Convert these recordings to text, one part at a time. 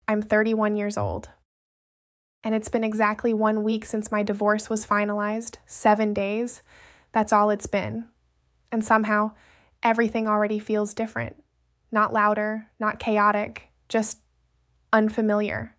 I'm 31 years old. And it's been exactly 1 week since my divorce was finalized. 7 days. That's all it's been. And somehow, everything already feels different. Not louder, not chaotic, just unfamiliar.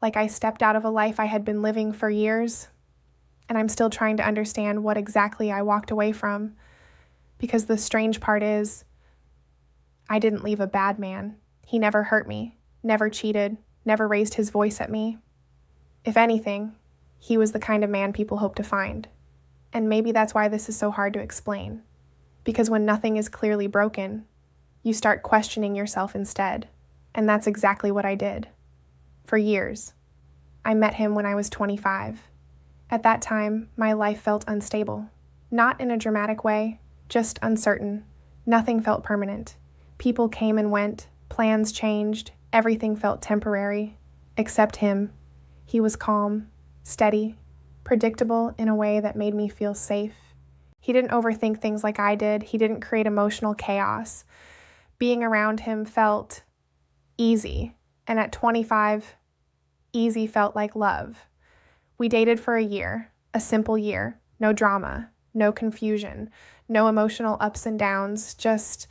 Like I stepped out of a life I had been living for years, and I'm still trying to understand what exactly I walked away from. Because the strange part is, I didn't leave a bad man. He never hurt me, never cheated, never raised his voice at me. If anything, he was the kind of man people hope to find. And maybe that's why this is so hard to explain. Because when nothing is clearly broken, you start questioning yourself instead. And that's exactly what I did. For years. I met him when I was 25. At that time, my life felt unstable. Not in a dramatic way, just uncertain. Nothing felt permanent. People came and went, plans changed, everything felt temporary. Except him. He was calm, steady, predictable in a way that made me feel safe. He didn't overthink things like I did. He didn't create emotional chaos. Being around him felt easy. And at 25, easy felt like love. We dated for a year, a simple year. No drama, no confusion, no emotional ups and downs, just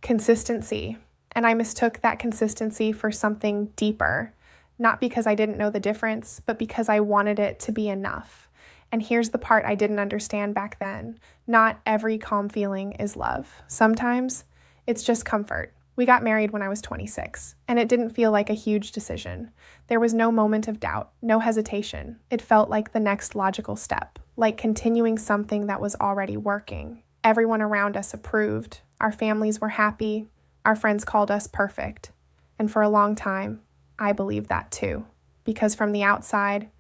consistency. And I mistook that consistency for something deeper. Not because I didn't know the difference, but because I wanted it to be enough. And here's the part I didn't understand back then. Not every calm feeling is love. Sometimes it's just comfort. We got married when I was 26, and it didn't feel like a huge decision. There was no moment of doubt, no hesitation. It felt like the next logical step, like continuing something that was already working. Everyone around us approved. Our families were happy. Our friends called us perfect. And for a long time, I believed that too, because from the outside,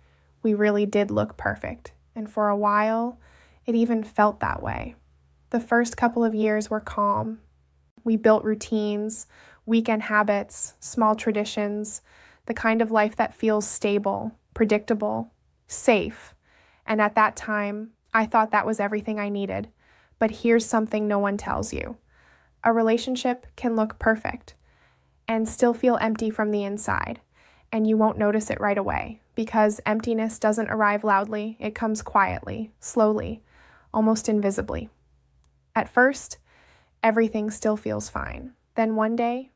we really did look perfect. And for a while, it even felt that way. The first couple of years were calm. We built routines, weekend habits, small traditions, the kind of life that feels stable, predictable, safe. And at that time, I thought that was everything I needed. But here's something no one tells you. A relationship can look perfect and still feel empty from the inside, and you won't notice it right away because emptiness doesn't arrive loudly, it comes quietly, slowly, almost invisibly. At first, everything still feels fine. Then one day,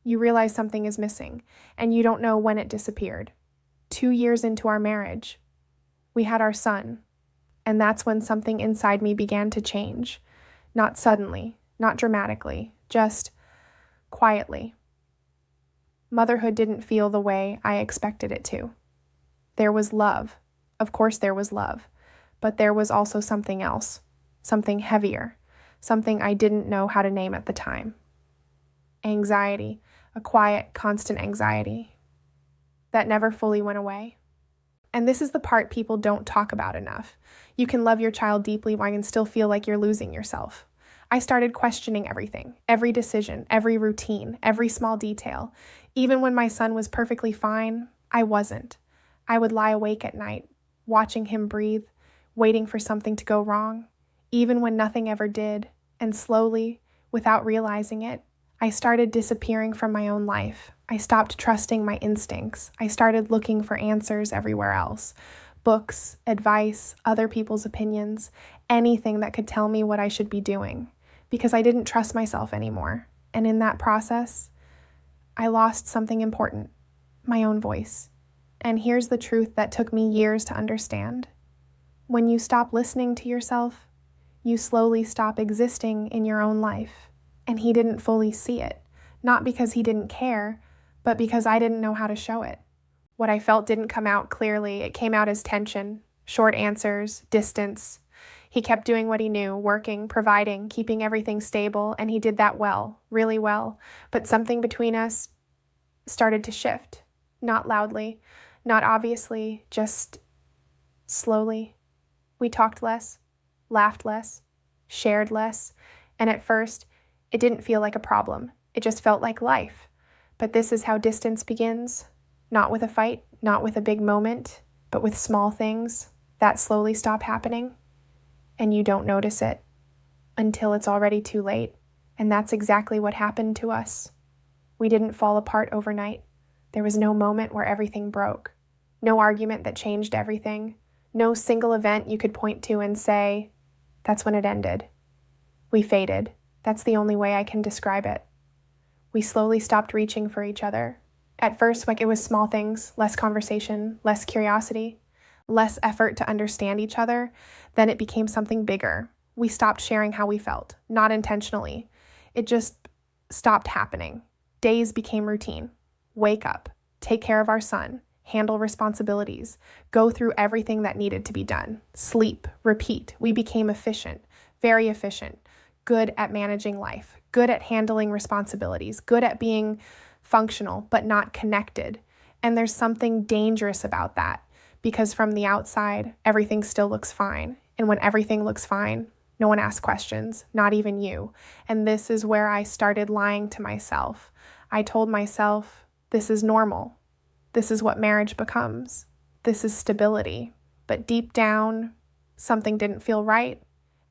you realize something is missing, and you don't know when it disappeared. 2 years into our marriage, we had our son, and that's when something inside me began to change. Not suddenly, not dramatically, just quietly. Motherhood didn't feel the way I expected it to. There was love. Of course there was love. But there was also something else, something heavier, something I didn't know how to name at the time. Anxiety, a quiet, constant anxiety that never fully went away. And this is the part people don't talk about enough. You can love your child deeply while you can still feel like you're losing yourself. I started questioning everything, every decision, every routine, every small detail. Even when my son was perfectly fine, I wasn't. I would lie awake at night, watching him breathe, waiting for something to go wrong, even when nothing ever did. And slowly, without realizing it, I started disappearing from my own life. I stopped trusting my instincts. I started looking for answers everywhere else. Books, advice, other people's opinions, anything that could tell me what I should be doing. Because I didn't trust myself anymore. And in that process, I lost something important, my own voice. And here's the truth that took me years to understand. When you stop listening to yourself, you slowly stop existing in your own life. And he didn't fully see it, not because he didn't care, but because I didn't know how to show it. What I felt didn't come out clearly. It came out as tension, short answers, distance. He kept doing what he knew, working, providing, keeping everything stable, and he did that well, really well. But something between us started to shift, not loudly, not obviously, just slowly. We talked less, laughed less, shared less, and at first, it didn't feel like a problem. It just felt like life. But this is how distance begins, not with a fight, not with a big moment, but with small things that slowly stop happening. And you don't notice it until it's already too late. And that's exactly what happened to us. We didn't fall apart overnight. There was no moment where everything broke, no argument that changed everything, no single event you could point to and say, that's when it ended. We faded. That's the only way I can describe it. We slowly stopped reaching for each other. At first, it was small things, less conversation, less curiosity, less effort to understand each other. Then it became something bigger. We stopped sharing how we felt, not intentionally. It just stopped happening. Days became routine. Wake up, take care of our son, handle responsibilities, go through everything that needed to be done, sleep, repeat. We became efficient, very efficient, good at managing life, good at handling responsibilities, good at being functional, but not connected. And there's something dangerous about that, because from the outside, everything still looks fine. And when everything looks fine, no one asks questions, not even you. And this is where I started lying to myself. I told myself, this is normal. This is what marriage becomes. This is stability. But deep down, something didn't feel right,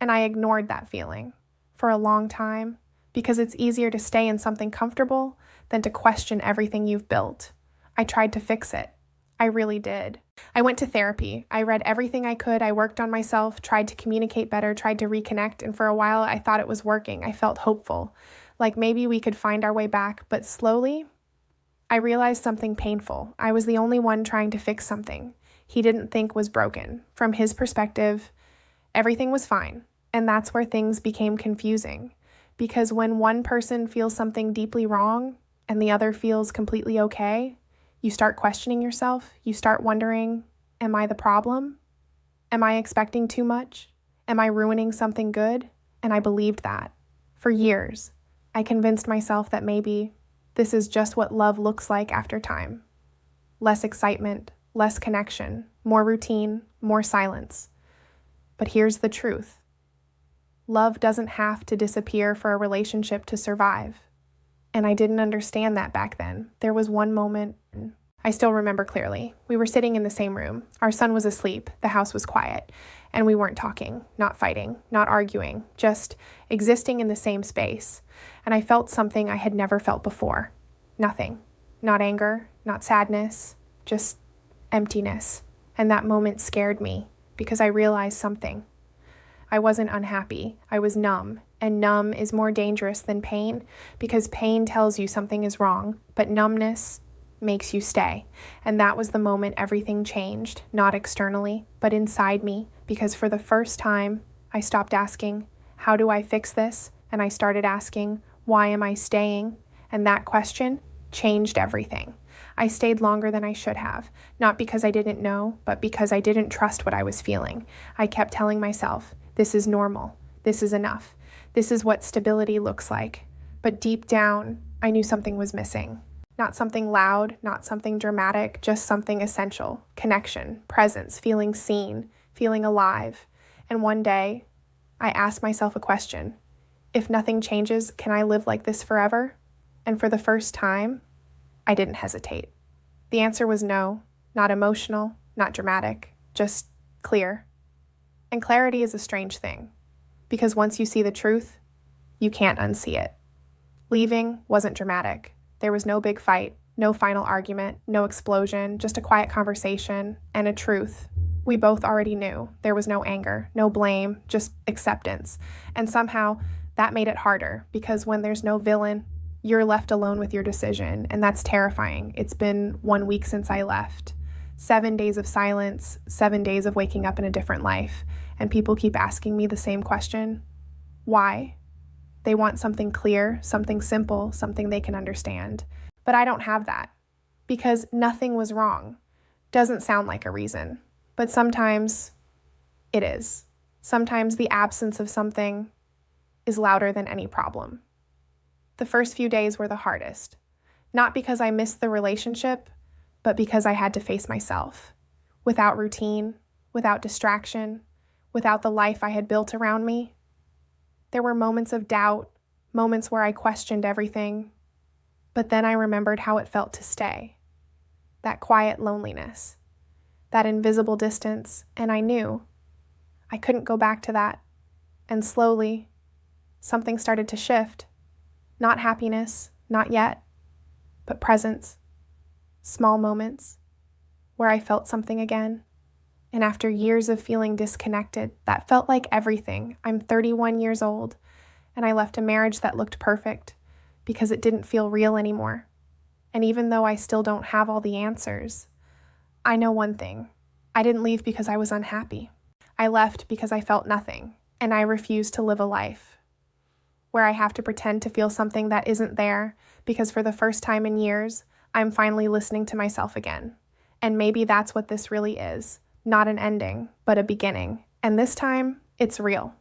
and I ignored that feeling for a long time, because it's easier to stay in something comfortable than to question everything you've built. I tried to fix it. I really did. I went to therapy. I read everything I could. I worked on myself, tried to communicate better, tried to reconnect, and for a while I thought it was working. I felt hopeful, like maybe we could find our way back, but slowly I realized something painful. I was the only one trying to fix something he didn't think was broken. From his perspective, everything was fine, and that's where things became confusing. Because when one person feels something deeply wrong and the other feels completely okay, you start questioning yourself. You start wondering, am I the problem? Am I expecting too much? Am I ruining something good? And I believed that. For years, I convinced myself that maybe this is just what love looks like after time. Less excitement, less connection, more routine, more silence. But here's the truth. Love doesn't have to disappear for a relationship to survive. And I didn't understand that back then. There was one moment I still remember clearly. We were sitting in the same room. Our son was asleep. The house was quiet. And we weren't talking, not fighting, not arguing, just existing in the same space. And I felt something I had never felt before. Nothing. Not anger, not sadness, just emptiness. And that moment scared me because I realized something. I wasn't unhappy. I was numb. And numb is more dangerous than pain because pain tells you something is wrong, but numbness makes you stay. And that was the moment everything changed, not externally, but inside me, because for the first time, I stopped asking, how do I fix this? And I started asking, why am I staying? And that question changed everything. I stayed longer than I should have, not because I didn't know, but because I didn't trust what I was feeling. I kept telling myself, this is normal. This is enough. This is what stability looks like. But deep down, I knew something was missing. Not something loud, not something dramatic, just something essential. Connection, presence, feeling seen, feeling alive. And one day, I asked myself a question. If nothing changes, can I live like this forever? And for the first time, I didn't hesitate. The answer was no, not emotional, not dramatic, just clear. And clarity is a strange thing, because once you see the truth, you can't unsee it. Leaving wasn't dramatic. There was no big fight, no final argument, no explosion, just a quiet conversation and a truth we both already knew. There was no anger, no blame, just acceptance. And somehow that made it harder because when there's no villain, you're left alone with your decision, and that's terrifying. It's been 1 week since I left. 7 days of silence, 7 days of waking up in a different life, and people keep asking me the same question. Why? They want something clear, something simple, something they can understand. But I don't have that because nothing was wrong. Doesn't sound like a reason, but sometimes it is. Sometimes the absence of something is louder than any problem. The first few days were the hardest, not because I missed the relationship, but because I had to face myself. Without routine, without distraction, without the life I had built around me. There were moments of doubt, moments where I questioned everything, but then I remembered how it felt to stay. That quiet loneliness, that invisible distance, and I knew I couldn't go back to that. And slowly, something started to shift. Not happiness, not yet, but presence. small moments where I felt something again. And after years of feeling disconnected, that felt like everything. I'm 31 years old, and I left a marriage that looked perfect because it didn't feel real anymore. And even though I still don't have all the answers, I know one thing. I didn't leave because I was unhappy. I left because I felt nothing, and I refused to live a life where I have to pretend to feel something that isn't there, because for the first time in years, I'm finally listening to myself again. And maybe that's what this really is. Not an ending, but a beginning. And this time, it's real.